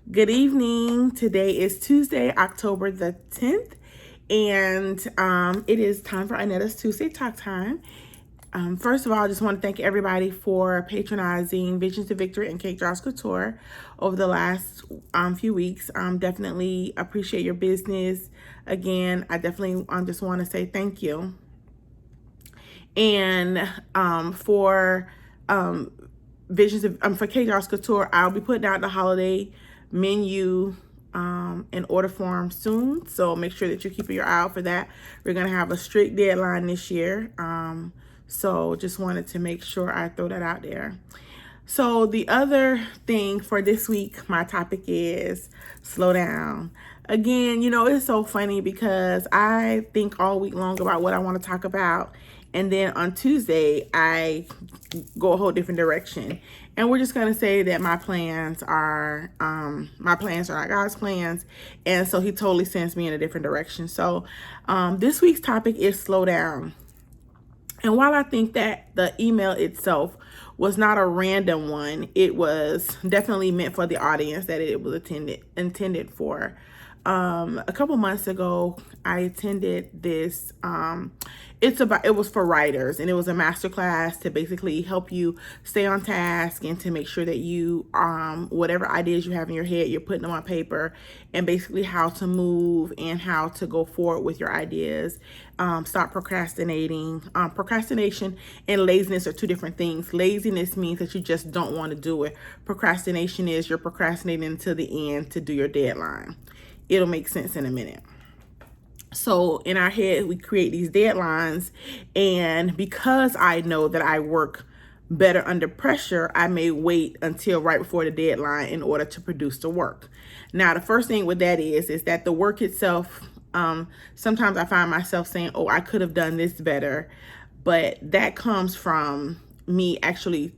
Good evening. Today is Tuesday, October the 10th, and it is time for Inetta's Tuesday Talk Time. First of all, I just want to thank everybody for patronizing Visions to Victory and Cake Draws Couture over the last few weeks. Definitely appreciate your business. Again, I definitely just want to say thank you. And for Visions of, for Cake Draws Couture, I'll be putting out the holiday menu in order form soon, so make sure that you're keeping your eye out for that. We're gonna have a strict deadline this year, so just wanted to make sure I throw that out there. So the other thing for this week, my topic is slow down. Again, it's so funny because I think all week long about what I want to talk about, and then on Tuesday I go a whole different direction. And we're just gonna say that my plans are not God's plans, and so He totally sends me in a different direction. So this week's topic is slow down. And while I think that the email itself was not a random one, it was definitely meant for the audience that it was intended for. A couple months ago, I attended this. It was for writers, and it was a masterclass to basically help you stay on task and to make sure that you, whatever ideas you have in your head, you're putting them on paper, and basically how to move and how to go forward with your ideas. Stop procrastinating. Procrastination and laziness are two different things. Laziness means that you just don't want to do it. Procrastination is you're procrastinating until the end to do your deadline. It'll make sense in a minute. So in our head, we create these deadlines, and because I know that I work better under pressure, I may wait until right before the deadline in order to produce the work. Now, the first thing with that is that the work itself, sometimes I find myself saying, oh, I could have done this better, but that comes from me actually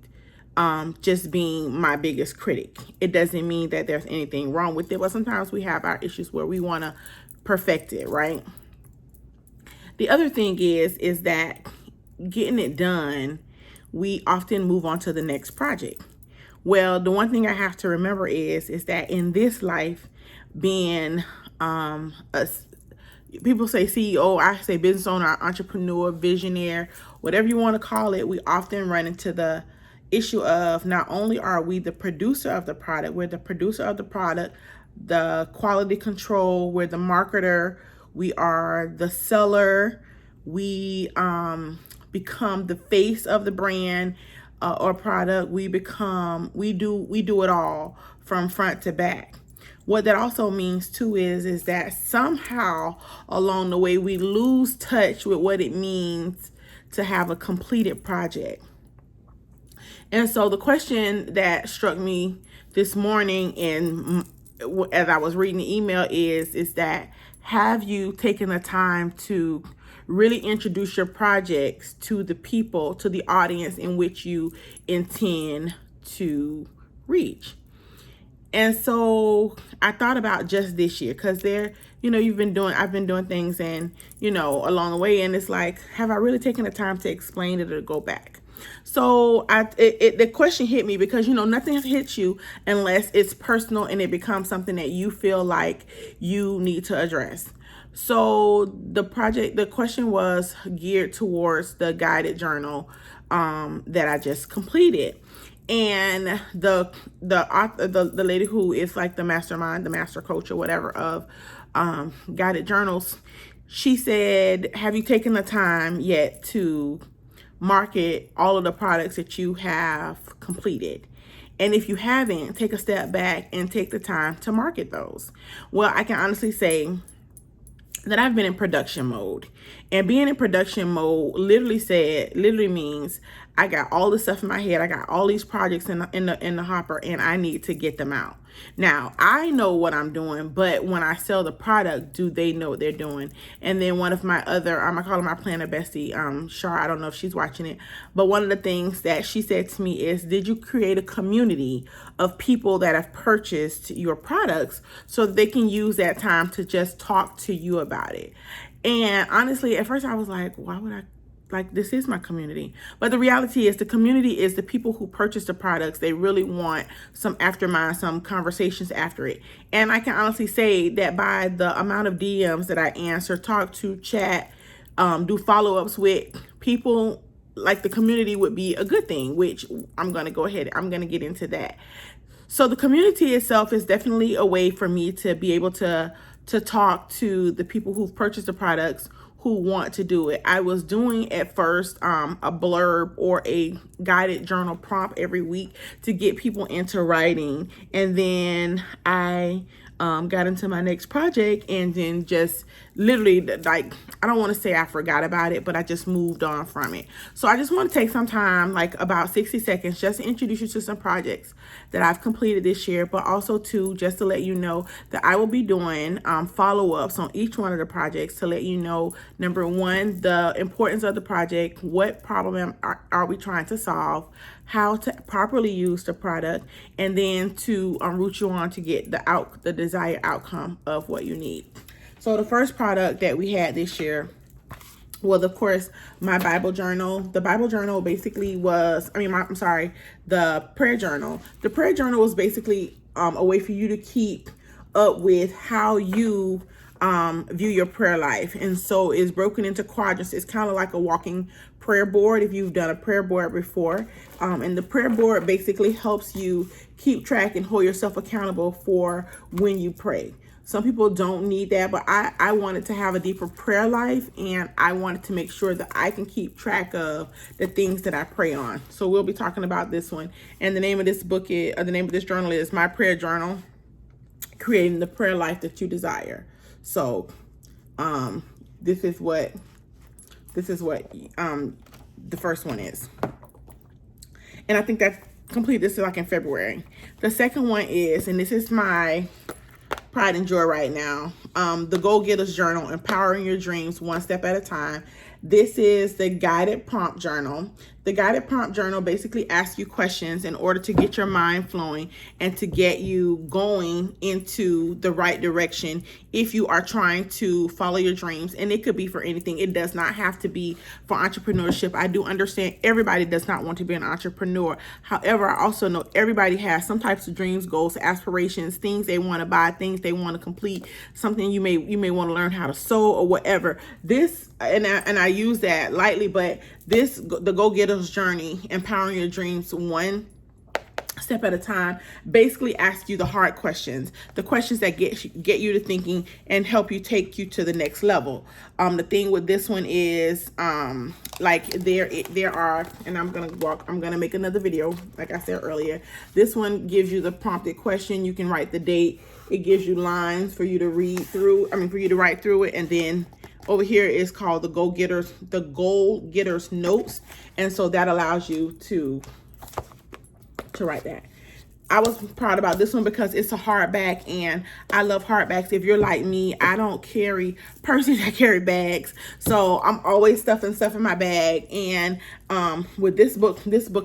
just being my biggest critic. It doesn't mean that there's anything wrong with it, but sometimes we have our issues where we want to perfect it, right? The other thing is that getting it done, we often move on to the next project. Well, the one thing I have to remember is that in this life, being people say CEO, I say business owner, entrepreneur, visionary, whatever you want to call it, we often run into the issue of not only are we the producer of the product, we're the producer of the product, the quality control, we're the marketer, we are the seller, we become the face of the brand or product, we do it all from front to back. What that also means too is that somehow along the way we lose touch with what it means to have a completed project. And so the question that struck me this morning and as I was reading the email is that, have you taken the time to really introduce your projects to the people, to the audience in which you intend to reach? And so I thought about just this year, because I've been doing things and, along the way, and it's like, have I really taken the time to explain it or go back? So the question hit me because, nothing hits you unless it's personal and it becomes something that you feel like you need to address. So the question was geared towards the guided journal that I just completed. And the author, the lady who is like the mastermind, the master coach or whatever of guided journals, she said, have you taken the time yet to market all of the products that you have completed? And if you haven't, take a step back and take the time to market those. Well, I can honestly say that I've been in production mode, and being in production mode literally means I got all this stuff in my head. I got all these projects in the hopper, and I need to get them out. Now, I know what I'm doing, but when I sell the product, do they know what they're doing? And then one of my other, I call her my planner bestie, Shar, I don't know if she's watching it, but one of the things that she said to me is, did you create a community of people that have purchased your products so that they can use that time to just talk to you about it? And honestly, at first I was like, why would I like, this is my community. But the reality is the community is the people who purchase the products. They really want some aftermind, some conversations after it. And I can honestly say that by the amount of DMs that I answer, talk to, chat, do follow-ups with people, like, the community would be a good thing, which I'm going to get into that. So the community itself is definitely a way for me to be able to talk to the people who've purchased the products, who want to do it. I was doing at first a blurb or a guided journal prompt every week to get people into writing. And then I got into my next project, and then just literally, like, I don't want to say I forgot about it, but I just moved on from it. So I just want to take some time, like about 60 seconds, just to introduce you to some projects that I've completed this year, but also just to let you know that I will be doing follow-ups on each one of the projects to let you know, number one, the importance of the project, what problem are we trying to solve, how to properly use the product, and then to root you on to get the desired outcome of what you need. So the first product that we had this year was, of course, my Bible journal. The Bible journal basically was, the prayer journal. The prayer journal was basically a way for you to keep up with how you view your prayer life. And so it's broken into quadrants. It's kind of like a walking prayer board if you've done a prayer board before. And the prayer board basically helps you keep track and hold yourself accountable for when you pray. Some people don't need that, but I wanted to have a deeper prayer life, and I wanted to make sure that I can keep track of the things that I pray on. So we'll be talking about this one. And the name of this journal is My Prayer Journal, Creating the Prayer Life That You Desire. So this is what the first one is. And I think that's complete. This is like in February. The second one is, and this is my pride and joy right now, the Go Getter's Journal, Empowering Your Dreams One Step at a Time. This is the guided prompt journal. The guided prompt journal basically asks you questions in order to get your mind flowing and to get you going into the right direction if you are trying to follow your dreams. And it could be for anything. It does not have to be for entrepreneurship. I do understand everybody does not want to be an entrepreneur. However, I also know everybody has some types of dreams, goals, aspirations, things they want to buy, things they want to complete, something you may want to learn how to sew or whatever. This, and I use that lightly, but the Go Getter's Journey, Empowering Your Dreams One Step at a Time, basically asks you the hard questions, the questions that get you to thinking and help you take you to the next level. The thing with this one is, like there are, and I'm gonna make another video, like I said earlier. This one gives you the prompted question. You can write the date. It gives you lines for you to read through. For you to write through it, and then over here is called the Goal Getter's Notes, and so that allows you to write that. I was proud about this one because it's a hardback, and I love hardbacks. If you're like me, I don't carry bags, so I'm always stuffing stuff in my bag. And with this book,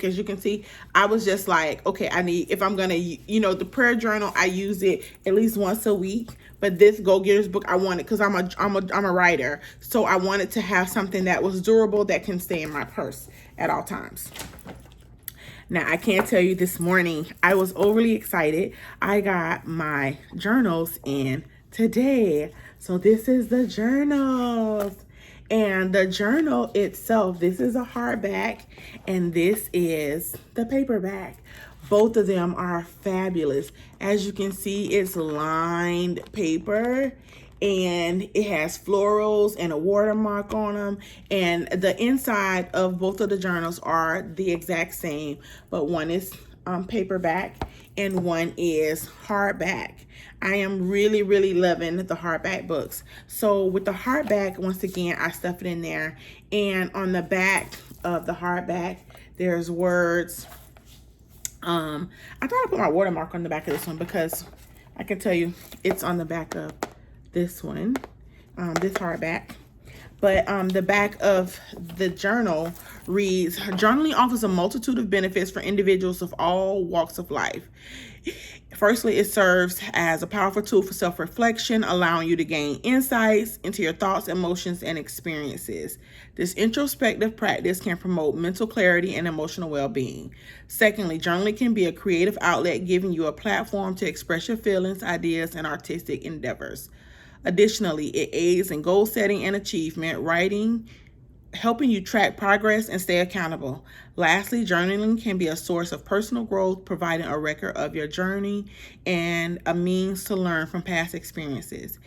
as you can see, I was just like, okay, if I'm gonna, the prayer journal, I use it at least once a week. But this Go Getter's book, I wanted, because I'm a writer, so I wanted to have something that was durable, that can stay in my purse at all times. Now, I can't tell you, this morning, I was overly excited. I got my journals in today. So this is the journals. And the journal itself, this is a hardback, and this is the paperback. Both of them are fabulous. As you can see, it's lined paper, and it has florals and a watermark on them. And the inside of both of the journals are the exact same, but one is paperback and one is hardback. I am really, really loving the hardback books. So with the hardback, once again, I stuff it in there. And on the back of the hardback, there's words. I thought I put my watermark on the back of this one, because I can tell you it's on the back of this one, this hardback. But the back of the journal reads, journaling offers a multitude of benefits for individuals of all walks of life. Firstly, it serves as a powerful tool for self-reflection, allowing you to gain insights into your thoughts, emotions, and experiences. This introspective practice can promote mental clarity and emotional well-being. Secondly, journaling can be a creative outlet, giving you a platform to express your feelings, ideas, and artistic endeavors. Additionally, it aids in goal setting and achievement, writing, helping you track progress and stay accountable. Lastly, journaling can be a source of personal growth, providing a record of your journey and a means to learn from past experiences,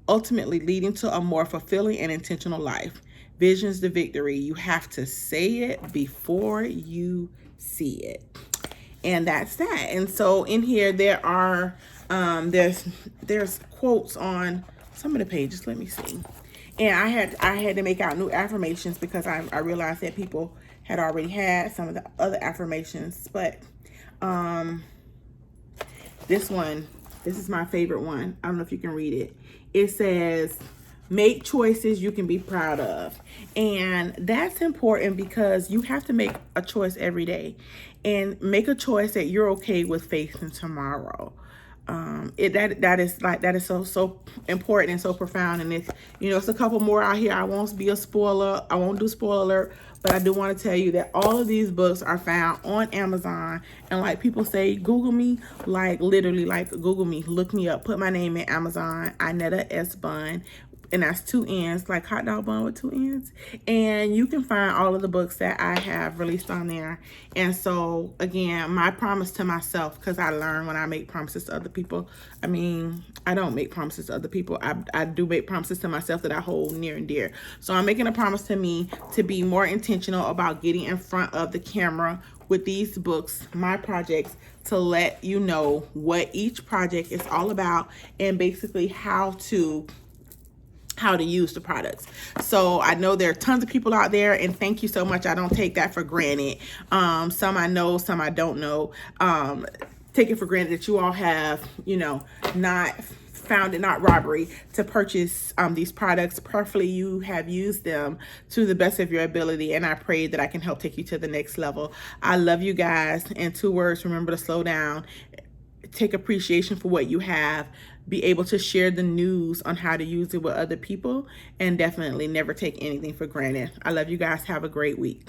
ultimately leading to a more fulfilling and intentional life. Vision's the victory. You have to say it before you see it. And that's that. And so in here there are there's quotes on some of the pages. Let me see. And I had to make out new affirmations because I realized that people had already had some of the other affirmations. But this one, this is my favorite one. I don't know if you can read it. It says, make choices you can be proud of. And that's important because you have to make a choice every day, and make a choice that you're okay with facing tomorrow. That is so important and so profound. And it's, it's a couple more out here. I won't be a spoiler. I won't do spoiler alert, but I do want to tell you that all of these books are found on Amazon. And like people say, Google me, like literally, like Google me, look me up, put my name in Amazon, Inetta S. Bun. And that's 2 N's, like hot dog bun with 2 N's. And you can find all of the books that I have released on there. And so, again, my promise to myself, because I learned when I make promises to other people. I mean, I don't make promises to other people. I do make promises to myself that I hold near and dear. So I'm making a promise to me to be more intentional about getting in front of the camera with these books, my projects, to let you know what each project is all about and basically how to use the products. So I know there are tons of people out there, and thank you so much. I don't take that for granted. Some I know, some I don't know. Take it for granted that you all have, not found it not robbery to purchase these products. Preferably you have used them to the best of your ability, and I pray that I can help take you to the next level. I love you guys. In 2 words, remember to slow down, take appreciation for what you have, be able to share the news on how to use it with other people, and definitely never take anything for granted. I love you guys. Have a great week.